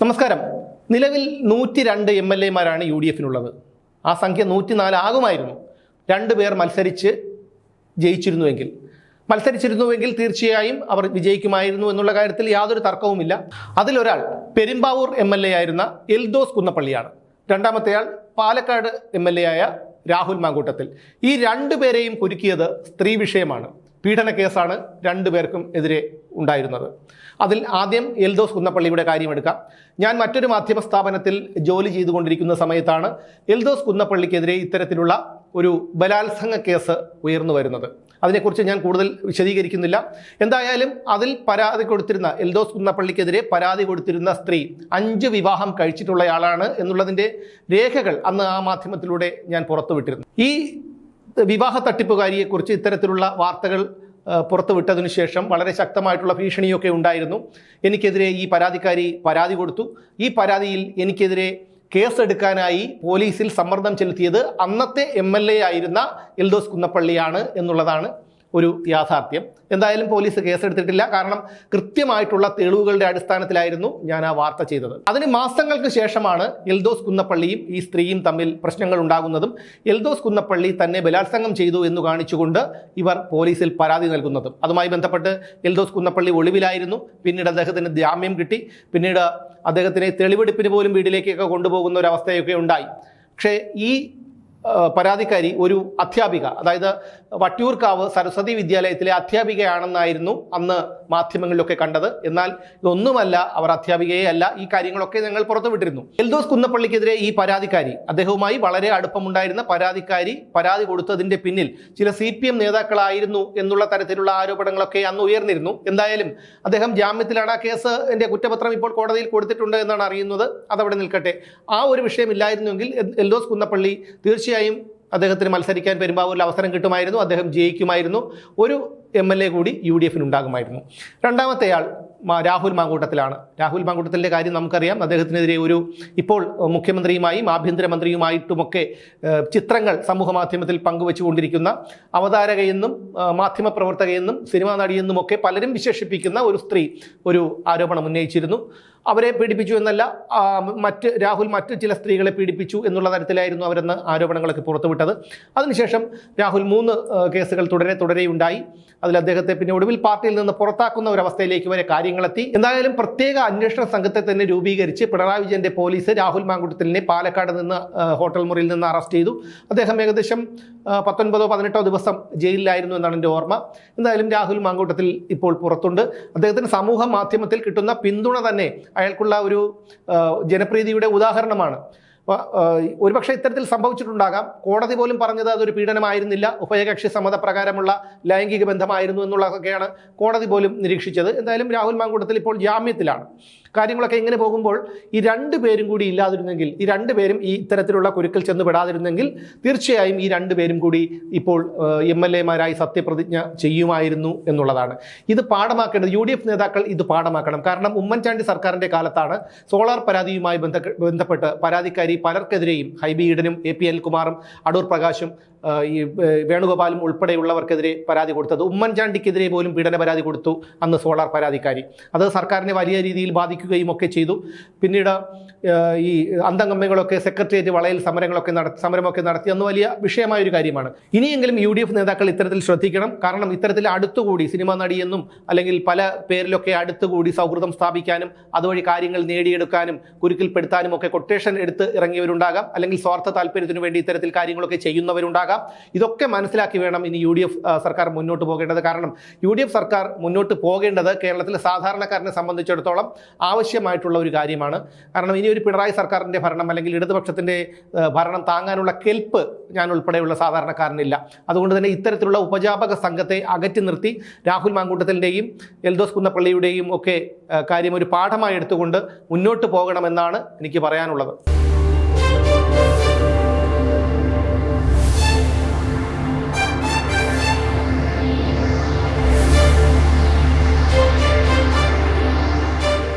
നമസ്കാരം. നിലവിൽ 102 MLA-മാരാണ് UDF-നുള്ളത്. ആ സംഖ്യ 104 ആകുമായിരുന്നു. 2 പേർ മത്സരിച്ചിരുന്നുവെങ്കിൽ തീർച്ചയായും അവർ വിജയിക്കുമായിരുന്നു എന്നുള്ള കാര്യത്തിൽ യാതൊരു തർക്കവുമില്ല. അതിലൊരാൾ പെരുമ്പാവൂർ MLA ആയിരുന്ന എൽദോസ് കുന്നപ്പള്ളിയാണ്. രണ്ടാമത്തെയാൾ പാലക്കാട് MLA ആയ രാഹുൽ മാങ്കൂട്ടത്തിൽ. ഈ 2 പേരെയും കുരുക്കിയത് സ്ത്രീ വിഷയമാണ്. പീഡന കേസാണ് 2 പേർക്കും എതിരെ ഉണ്ടായിരുന്നത്. അതിൽ ആദ്യം എൽദോസ് കുന്നപ്പള്ളിയുടെ കാര്യമെടുക്കാം. ഞാൻ മറ്റൊരു മാധ്യമ സ്ഥാപനത്തിൽ ജോലി ചെയ്തുകൊണ്ടിരിക്കുന്ന സമയത്താണ് എൽദോസ് കുന്നപ്പള്ളിക്കെതിരെ ഇത്തരത്തിലുള്ള ഒരു ബലാത്സംഗ കേസ് ഉയർന്നു വരുന്നത്. അതിനെക്കുറിച്ച് ഞാൻ കൂടുതൽ വിശദീകരിക്കുന്നില്ല. എന്തായാലും അതിൽ പരാതി കൊടുത്തിരുന്ന എൽദോസ് കുന്നപ്പള്ളിക്കെതിരെ പരാതി കൊടുത്തിരുന്ന സ്ത്രീ 5 വിവാഹം കഴിച്ചിട്ടുള്ളയാളാണ് എന്നുള്ളതിൻ്റെ രേഖകൾ അന്ന് ആ മാധ്യമത്തിലൂടെ ഞാൻ പുറത്തുവിട്ടിരുന്നു. ഈ വിവാഹ തട്ടിപ്പുകാരിയെക്കുറിച്ച് ഇത്തരത്തിലുള്ള വാർത്തകൾ പുറത്തുവിട്ടതിനു ശേഷം വളരെ ശക്തമായിട്ടുള്ള ഭീഷണിയൊക്കെ ഉണ്ടായിരുന്നു. എനിക്കെതിരെ ഈ പരാതിക്കാരി പരാതി കൊടുത്തു. ഈ പരാതിയിൽ എനിക്കെതിരെ കേസെടുക്കാനായി പോലീസിൽ സമ്മർദ്ദം ചെലുത്തിയത് അന്നത്തെ MLA ആയിരുന്ന എൽദോസ് കുന്നപ്പള്ളിയാണ് എന്നുള്ളതാണ് ഒരു യാഥാർത്ഥ്യം. എന്തായാലും പോലീസ് കേസെടുത്തിട്ടില്ല. കാരണം കൃത്യമായിട്ടുള്ള തെളിവുകളുടെ അടിസ്ഥാനത്തിലായിരുന്നു ഞാൻ ആ വാർത്ത ചെയ്തത്. അതിന് മാസങ്ങൾക്ക് ശേഷമാണ് എൽദോസ് കുന്നപ്പള്ളിയും ഈ സ്ത്രീയും തമ്മിൽ പ്രശ്നങ്ങൾ ഉണ്ടാകുന്നതും എൽദോസ് കുന്നപ്പള്ളി തന്നെ ബലാത്സംഗം ചെയ്തു എന്ന് കാണിച്ചുകൊണ്ട് ഇവർ പോലീസിൽ പരാതി നൽകുന്നതും. അതുമായി ബന്ധപ്പെട്ട് എൽദോസ് കുന്നപ്പള്ളി ഒളിവിലായിരുന്നു. പിന്നീട് അദ്ദേഹത്തിന് ജാമ്യം കിട്ടി. പിന്നീട് അദ്ദേഹത്തിനെ തെളിവെടുപ്പിന് പോലും വീട്ടിലേക്കൊക്കെ കൊണ്ടുപോകുന്ന ഒരു അവസ്ഥയൊക്കെ ഉണ്ടായി. പക്ഷേ ഈ പരാതിക്കാരി ഒരു അധ്യാപിക, അതായത് വട്ടിയൂർക്കാവ് സരസ്വതി വിദ്യാലയത്തിലെ അധ്യാപികയാണെന്നായിരുന്നു അന്ന് മാധ്യമങ്ങളിലൊക്കെ കണ്ടത്. എന്നാൽ ഇതൊന്നുമല്ല, അവർ അധ്യാപികയെ അല്ല. ഈ കാര്യങ്ങളൊക്കെ ഞങ്ങൾ പുറത്തുവിട്ടിരുന്നു. എൽദോസ് കുന്നപ്പള്ളിക്കെതിരെ ഈ പരാതിക്കാരി, അദ്ദേഹവുമായി വളരെ അടുപ്പമുണ്ടായിരുന്ന പരാതിക്കാരി പരാതി കൊടുത്തതിൻ്റെ പിന്നിൽ ചില CPM നേതാക്കളായിരുന്നു എന്നുള്ള തരത്തിലുള്ള ആരോപണങ്ങളൊക്കെ അന്ന് ഉയർന്നിരുന്നു. എന്തായാലും അദ്ദേഹം ജാമ്യത്തിലാണ്. ആ കേസ് എൻ്റെ കുറ്റപത്രം ഇപ്പോൾ കോടതിയിൽ കൊടുത്തിട്ടുണ്ട് എന്നാണ് അറിയുന്നത്. അതവിടെ നിൽക്കട്ടെ. ആ ഒരു വിഷയമില്ലായിരുന്നുവെങ്കിൽ എൽദോസ് കുന്നപ്പള്ളി തീർച്ചയായും അദ്ദേഹത്തിന് മത്സരിക്കാൻ പെരുമ്പാവൂരിൽ അവസരം കിട്ടുമായിരുന്നു. അദ്ദേഹം ജയിക്കുമായിരുന്നു. ഒരു MLA കൂടി UDF-ന് ഉണ്ടാകുമായിരുന്നു. രണ്ടാമത്തെയാൾ രാഹുൽ മാങ്കൂട്ടത്തിലാണ്. രാഹുൽ മാങ്കൂട്ടത്തിൻ്റെ കാര്യം നമുക്കറിയാം. അദ്ദേഹത്തിനെതിരെ ഇപ്പോൾ മുഖ്യമന്ത്രിയുമായും ആഭ്യന്തരമന്ത്രിയുമായിട്ടുമൊക്കെ ചിത്രങ്ങൾ സമൂഹ മാധ്യമത്തിൽ പങ്കുവെച്ചുകൊണ്ടിരിക്കുന്ന അവതാരകയെന്നും മാധ്യമപ്രവർത്തകയെന്നും സിനിമാ നടിയെന്നുമൊക്കെ പലരും വിശേഷിപ്പിക്കുന്ന ഒരു സ്ത്രീ ഒരു ആരോപണം ഉന്നയിച്ചിരുന്നു. അവരെ പീഡിപ്പിച്ചു എന്നല്ല, രാഹുൽ മറ്റ് ചില സ്ത്രീകളെ പീഡിപ്പിച്ചു എന്നുള്ള തരത്തിലായിരുന്നു അവരെന്ന് ആരോപണങ്ങളൊക്കെ പുറത്തുവിട്ടത്. അതിനുശേഷം രാഹുൽ 3 കേസുകൾ തുടരെയുണ്ടായി. അതിൽ അദ്ദേഹത്തെ പിന്നെ ഒടുവിൽ പാർട്ടിയിൽ നിന്ന് പുറത്താക്കുന്ന ഒരവസ്ഥയിലേക്ക് വരെ കാര്യങ്ങളെത്തി. എന്തായാലും പ്രത്യേക അന്വേഷണ സംഘത്തെ തന്നെ രൂപീകരിച്ച് പിണറായി വിജയന്റെ പോലീസ് രാഹുൽ മാങ്കൂട്ടത്തിലിനെ പാലക്കാട് നിന്ന് ഹോട്ടൽ മുറിയിൽ നിന്ന് അറസ്റ്റ് ചെയ്തു. അദ്ദേഹം ഏകദേശം 19-18 ദിവസം ജയിലിലായിരുന്നു എന്നാണ് എൻ്റെ ഓർമ്മ. എന്തായാലും രാഹുൽ മാങ്കൂട്ടത്തിൽ ഇപ്പോൾ പുറത്തുണ്ട്. അദ്ദേഹത്തിന് സമൂഹ മാധ്യമത്തിൽ കിട്ടുന്ന പിന്തുണ തന്നെ അയാൾക്കുള്ള ഒരു ജനപ്രീതിയുടെ ഉദാഹരണമാണ്. ഒരുപക്ഷെ ഇത്തരത്തിൽ സംഭവിച്ചിട്ടുണ്ടാകാം. കോടതി പോലും പറഞ്ഞത് അതൊരു പീഡനമായിരുന്നില്ല, ഉഭയകക്ഷി സമ്മതപ്രകാരമുള്ള ലൈംഗിക ബന്ധമായിരുന്നു എന്നുള്ളതൊക്കെയാണ് കോടതി പോലും നിരീക്ഷിച്ചത്. എന്തായാലും രാഹുൽ മാങ്കൂട്ടത്തിൽ ഇപ്പോൾ ജാമ്യത്തിലാണ്. കാര്യങ്ങളൊക്കെ ഇങ്ങനെ പോകുമ്പോൾ ഈ 2 പേരും കൂടി ഇല്ലാതിരുന്നെങ്കിൽ, ഈ 2 പേരും ഈ ഇത്തരത്തിലുള്ള കുരുക്കിൽ ചെന്ന് പെടാതിരുന്നെങ്കിൽ തീർച്ചയായും ഈ 2 പേരും കൂടി ഇപ്പോൾ MLA-മാരായി സത്യപ്രതിജ്ഞ ചെയ്യുമായിരുന്നു എന്നുള്ളതാണ്. ഇത് പാഠമാക്കേണ്ടത് UDF നേതാക്കൾ ഇത് പാഠമാക്കണം. കാരണം ഉമ്മൻചാണ്ടി സർക്കാരിൻ്റെ കാലത്താണ് സോളാർ പരാതിയുമായി ബന്ധപ്പെട്ട് പരാതിക്കാരി പലർക്കെതിരെയും ഹൈബി ഈഡനും AP അനിൽകുമാറും അടൂർ പ്രകാശും ഈ വേണുഗോപാലും ഉൾപ്പെടെയുള്ളവർക്കെതിരെ പരാതി കൊടുത്തത്. ഉമ്മൻചാണ്ടിക്കെതിരെ പോലും പീഡന പരാതി കൊടുത്തു അന്ന് സോളാർ പരാതിക്കാരി. അത് സർക്കാരിനെ വലിയ രീതിയിൽ ബാധിക്കുകയും ഒക്കെ ചെയ്തു. പിന്നീട് ഈ അന്തംഗമ്മികളൊക്കെ സെക്രട്ടേറിയറ്റ് വളയിൽ സമരമൊക്കെ നടത്തി അന്ന് വലിയ വിഷയമായൊരു കാര്യമാണ്. ഇനിയെങ്കിലും UDF നേതാക്കൾ ഇത്തരത്തിൽ ശ്രദ്ധിക്കണം. കാരണം ഇത്തരത്തിൽ അടുത്തുകൂടി സിനിമാ നടിയെന്നും അല്ലെങ്കിൽ പല പേരിലൊക്കെ അടുത്തുകൂടി സൗഹൃദം സ്ഥാപിക്കാനും അതുവഴി കാര്യങ്ങൾ നേടിയെടുക്കാനും കുരുക്കിൽപ്പെടുത്താനും ഒക്കെ കൊട്ടേഷൻ എടുത്ത് ഇറങ്ങിയവരുണ്ടാകാം. അല്ലെങ്കിൽ സ്വാർത്ഥ താല്പര്യത്തിനു വേണ്ടി ഇത്തരത്തിൽ കാര്യങ്ങളൊക്കെ ചെയ്യുന്നവരുണ്ടാകാം. ഇതൊക്കെ മനസ്സിലാക്കി വേണം ഇനി UDF സർക്കാർ മുന്നോട്ട് പോകേണ്ടത്. കാരണം UDF സർക്കാർ മുന്നോട്ട് പോകേണ്ടത് കേരളത്തിലെ സാധാരണക്കാരനെ സംബന്ധിച്ചിടത്തോളം ആവശ്യമായിട്ടുള്ള ഒരു കാര്യമാണ്. കാരണം ഇനി ഒരു പിണറായി സർക്കാരിൻ്റെ ഭരണം അല്ലെങ്കിൽ ഇടതുപക്ഷത്തിൻ്റെ ഭരണം താങ്ങാനുള്ള കെൽപ്പ് ഞാൻ ഉൾപ്പെടെയുള്ള സാധാരണക്കാരനില്ല. അതുകൊണ്ട് തന്നെ ഇത്തരത്തിലുള്ള ഉപജാപക സംഘത്തെ അകറ്റി നിർത്തി രാഹുൽ മാങ്കൂട്ടത്തിൻ്റെയും എൽദോസ് കുന്നപ്പള്ളിയുടെയും ഒക്കെ കാര്യം ഒരു പാഠമായി എടുത്തുകൊണ്ട് മുന്നോട്ട് പോകണമെന്നാണ് എനിക്ക് പറയാനുള്ളത്.